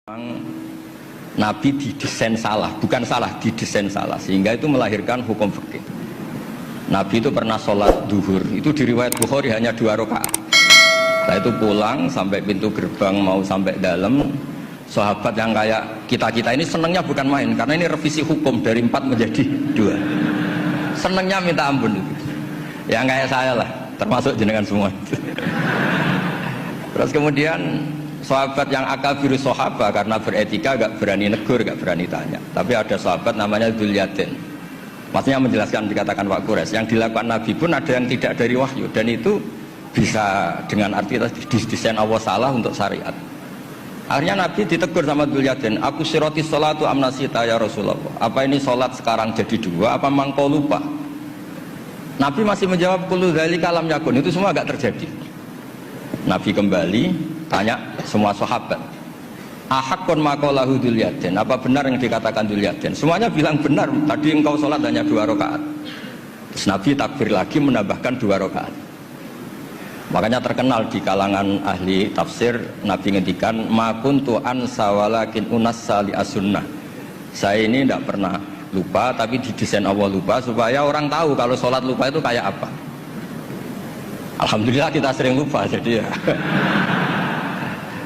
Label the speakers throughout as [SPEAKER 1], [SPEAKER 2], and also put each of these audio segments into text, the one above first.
[SPEAKER 1] Memang Nabi didesain salah, bukan salah, didesain salah, sehingga itu melahirkan hukum fikih. Nabi itu pernah sholat duhur, itu di riwayat Bukhari hanya 2 rakaat. Setelah itu pulang sampai pintu gerbang mau sampai dalam, sahabat yang kayak kita ini senangnya bukan main, karena ini revisi hukum dari 4 menjadi 2. Senangnya minta ampun itu. Yang kayak saya lah, termasuk jenengan semua. Terus kemudian sahabat yang akabirus sahabat karena beretika gak berani negur, gak berani tanya. Tapi ada sahabat namanya Dzulyaden. Maksudnya menjelaskan dikatakan Pak Quraisy, yang dilakukan Nabi pun ada yang tidak dari wahyu, dan itu bisa dengan arti didesain Allah salah untuk syariat. Akhirnya Nabi ditegur sama Dzulyaden, aku siroti sholatu amnasita ya Rasulullah. Apa ini sholat sekarang jadi 2, apa memang kau lupa? Nabi masih menjawab kullu dzalika lam yakun, itu semua gak terjadi. Nabi kembali tanya semua sahabat, ahakun maqalahu Dzulyaden, apa benar yang dikatakan Dzulyaden? Semuanya bilang benar, tadi engkau sholat hanya 2 rakaat. Terus Nabi takbir lagi menambahkan 2 rakaat. Makanya terkenal di kalangan ahli tafsir, Nabi ngendikan ma kuntu ansa walakin unassa li as-sunnah. Saya ini tidak pernah lupa, tapi didesain Allah lupa supaya orang tahu kalau sholat lupa itu kayak apa. Alhamdulillah kita sering lupa, jadi ya.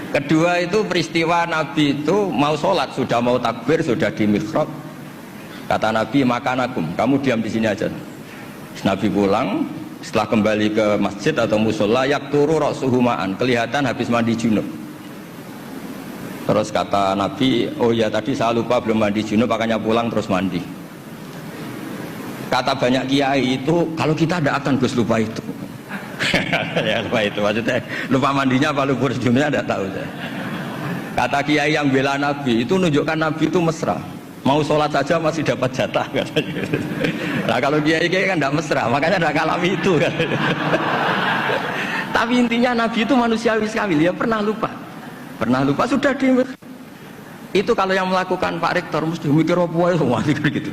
[SPEAKER 1] Kedua itu peristiwa Nabi itu mau sholat, sudah mau takbir, sudah di mihrab. Kata Nabi, makanakum, kamu diam di sini aja. Nabi pulang, setelah kembali ke masjid atau musola, yakturu ra'suhu ma'an, kelihatan habis mandi junub. Terus kata Nabi, oh ya tadi saya lupa belum mandi junub, makanya pulang terus mandi. Kata banyak kiai itu, kalau kita tidak akan Gus lupa itu. Ya lupa itu, maksudnya lupa mandinya apa lupa junubnya tidak tahu saya. Kata kiai yang bela Nabi itu menunjukkan Nabi itu mesra, mau sholat saja masih dapat jatah katanya. Nah kalau kiai kan tidak mesra, makanya tidak kalami itu kan. Tapi intinya Nabi itu manusiawi sekali, dia pernah lupa sudah di itu. Kalau yang melakukan Pak Rektor mesti mikir apa ya, semua mikir gitu.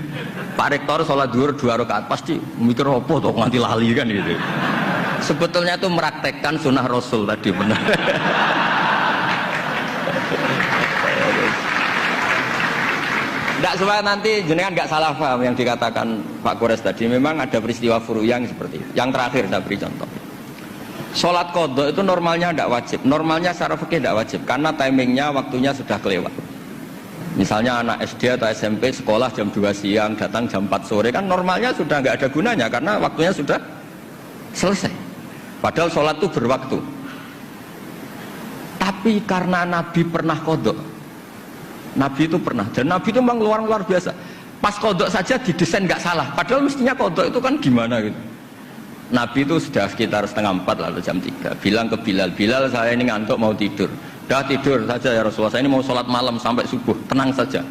[SPEAKER 1] Pak Rektor sholat duhur 2 rakaat pasti mikir apa tuh nganti lali kan gitu. Sebetulnya itu meraktekkan sunnah Rasul tadi, benar. Tidak supaya nanti jenengan nggak salah paham yang dikatakan Pak Quraisy tadi. Memang ada peristiwa furu'iyah yang seperti itu. Yang terakhir saya beri contoh. Sholat qadha itu normalnya tidak wajib. Normalnya secara fikih tidak wajib karena timingnya, waktunya sudah kelewat. Misalnya anak SD atau SMP sekolah jam 2 siang, datang jam 4 sore, kan normalnya sudah nggak ada gunanya karena waktunya sudah selesai. Padahal sholat itu berwaktu. Tapi karena Nabi pernah kodok, Nabi itu pernah, dan Nabi itu memang luar biasa. Pas kodok saja didesain nggak salah. Padahal mestinya kodok itu kan gimana gitu. Nabi itu sudah sekitar 3:30 lalu jam 3 bilang ke Bilal, Bilal saya ini ngantuk mau tidur. Dah tidur saja ya Rasulullah, saya ini mau sholat malam sampai subuh, tenang saja.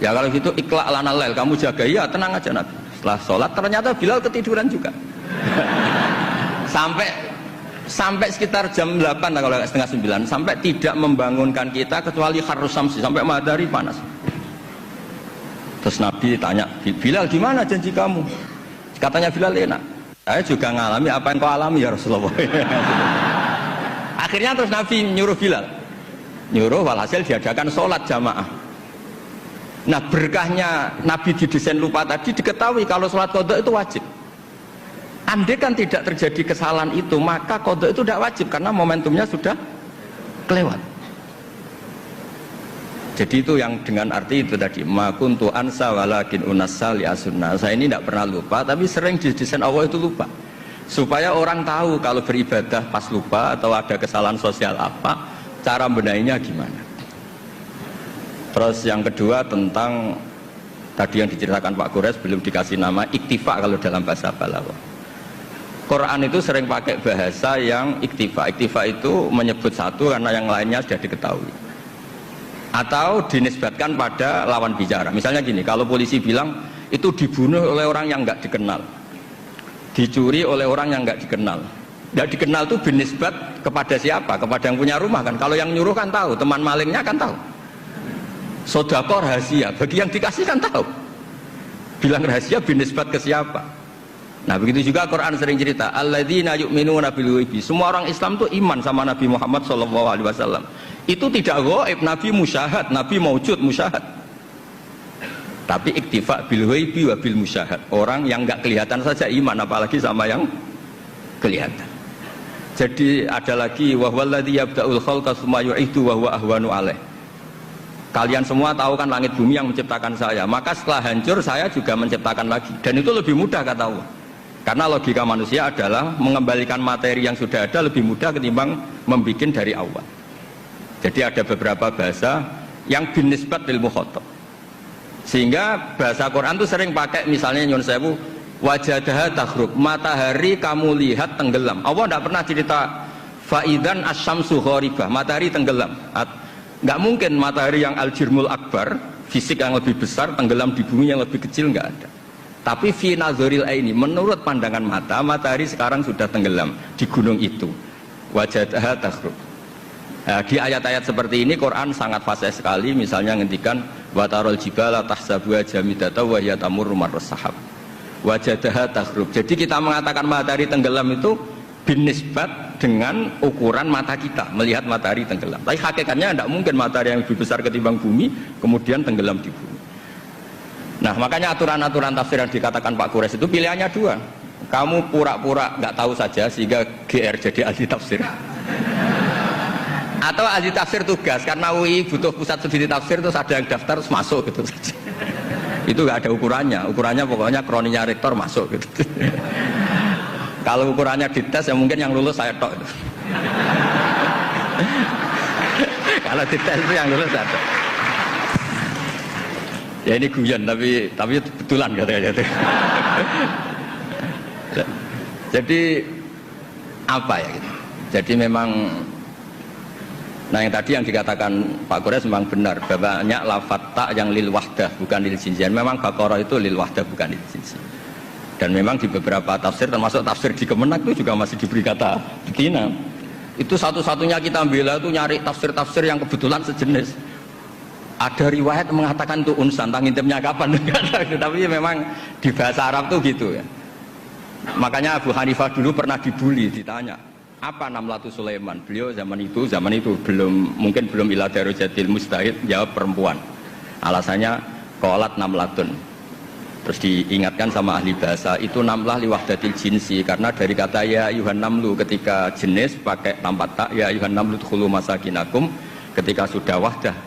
[SPEAKER 1] Ya kalau gitu ikhla' lana lail, kamu jaga, ya tenang aja Nabi. Setelah sholat ternyata Bilal ketiduran juga. sampai sekitar jam 8 kalau setengah 9, sampai tidak membangunkan kita kecuali harus samsi, sampai matahari panas. Terus Nabi tanya, Bilal gimana janji kamu? Katanya Bilal, enak, saya juga ngalami apa yang kau alami ya Rasulullah. Akhirnya terus Nabi nyuruh Bilal, walhasil diadakan sholat jamaah. Nah berkahnya Nabi didesain lupa tadi diketahui kalau sholat qadha itu wajib. Andai kan tidak terjadi kesalahan itu, maka qadha itu tidak wajib karena momentumnya sudah kelewat. Jadi itu yang dengan arti itu tadi, ma kuntu ansa walakin unassa li as-sunnah. Saya ini tidak pernah lupa, tapi sering didesain Allah itu lupa. Supaya orang tahu kalau beribadah pas lupa atau ada kesalahan sosial apa, cara benahinya gimana. Terus yang kedua tentang tadi yang diceritakan Pak Quraisy, belum dikasih nama, iktifa kalau dalam bahasa Balaghah. Quran itu sering pakai bahasa yang iktifa. Iktifa itu menyebut satu karena yang lainnya sudah diketahui. Atau dinisbatkan pada lawan bicara. Misalnya gini, kalau polisi bilang itu dibunuh oleh orang yang nggak dikenal, dicuri oleh orang yang nggak dikenal. Nggak dikenal itu binisbat kepada siapa? Kepada yang punya rumah kan. Kalau yang nyuruh kan tahu, teman malingnya kan tahu. Sodako rahasia, bagi yang dikasih kan tahu. Bilang rahasia binisbat ke siapa? Nah begitu juga Quran sering cerita alladzina yu'minuna bil ghaibi. Semua orang Islam tuh iman sama Nabi Muhammad SAW. Itu tidak gaib, Nabi musyahad, Nabi maujud musyahad. Tapi iktifa bil ghaibi wa bil musyahad. Orang yang enggak kelihatan saja iman, apalagi sama yang kelihatan. Jadi ada lagi wa huwallazi yabda'ul khalqa tsumma yu'idu wa huwa ahwanu alaih. Kalian semua tahu kan langit bumi yang menciptakan saya, maka setelah hancur saya juga menciptakan lagi, dan itu lebih mudah kata Allah. Karena logika manusia adalah mengembalikan materi yang sudah ada lebih mudah ketimbang membuat dari awal. Jadi ada beberapa bahasa yang binisbat lil mukhatab. Sehingga bahasa Quran itu sering pakai misalnya nyun sewu wajadaha taghrub, matahari kamu lihat tenggelam. Allah tidak pernah cerita faidan asyamsu gharibah, matahari tenggelam. Nggak mungkin matahari yang al-jirmul akbar, fisik yang lebih besar tenggelam di bumi yang lebih kecil, nggak ada. Tapi fi nazaril aini, menurut pandangan mata, matahari sekarang sudah tenggelam di gunung itu. Wajadaha taghrub. Nah, di ayat-ayat seperti ini Quran sangat fasih sekali. Misalnya ngendikan watarol jibala tahsabuha jamidata wa hiya tamurru marras sahab. Wajadaha taghrub. Jadi kita mengatakan matahari tenggelam itu binisbat dengan ukuran mata kita melihat matahari tenggelam. Tapi hakikatnya tidak mungkin matahari yang lebih besar ketimbang bumi kemudian tenggelam di bumi. Nah makanya aturan-aturan tafsir yang dikatakan Pak Quraisy itu pilihannya dua. Kamu pura-pura nggak tahu saja sehingga GR jadi ahli tafsir, atau ahli tafsir tugas karena UI butuh pusat studi tafsir terus ada yang daftar terus masuk gitu saja. Itu nggak ada ukurannya pokoknya kroninya rektor masuk gitu. Kalau ukurannya dites ya mungkin yang lulus saya tok. Kalau dites itu yang lulus saya tok. Ya ini guyon tapi betulan katanya. Jadi apa ya gitu. Jadi memang nah yang tadi yang dikatakan Pak Quraisy memang benar, banyak lafaz ta yang lil wahdah bukan lil jinsian. Memang Baqarah itu lil wahdah bukan lil jinsian. Dan memang di beberapa tafsir termasuk tafsir di Kemenak itu juga masih diberi kata betina. Itu satu-satunya kita bela itu nyari tafsir-tafsir yang kebetulan sejenis. Ada riwayat mengatakan itu unsan, tangintimnya kapan? Tapi memang di bahasa Arab tuh gitu ya. Makanya Abu Hanifah dulu pernah dibully, ditanya apa Namlatu Sulaiman. Beliau zaman itu mungkin belum ila darujatil mustahid, jawab perempuan. Alasannya qalat namlatun. Terus diingatkan sama ahli bahasa, itu namlah li wahdatil jinsi, karena dari kata ya ayuhan namlu ketika jenis pakai tanpa tak, ya ayuhan namlu dkhulu masakinakum, ketika sudah wahdah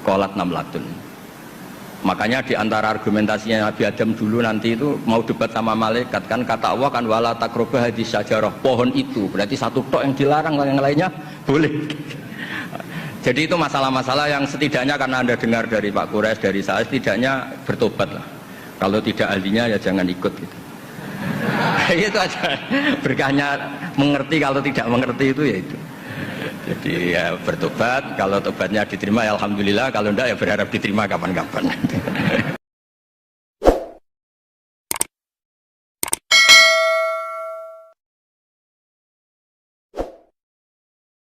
[SPEAKER 1] qalat namlatun. Makanya di antara argumentasinya Nabi Adam dulu nanti itu mau debat sama malaikat kan kata Allah kan wala taqrabah hadis syajarah, pohon itu berarti satu tok yang dilarang, yang lainnya boleh. Jadi itu masalah-masalah yang setidaknya karena Anda dengar dari Pak Quraisy, dari saya, setidaknya bertobat lah. Kalau tidak ahlinya ya jangan ikut gitu. Itu aja berkahnya mengerti, kalau tidak mengerti itu ya itu. Jadi ya bertobat, kalau tobatnya diterima ya alhamdulillah, kalau enggak ya berharap diterima kapan-kapan.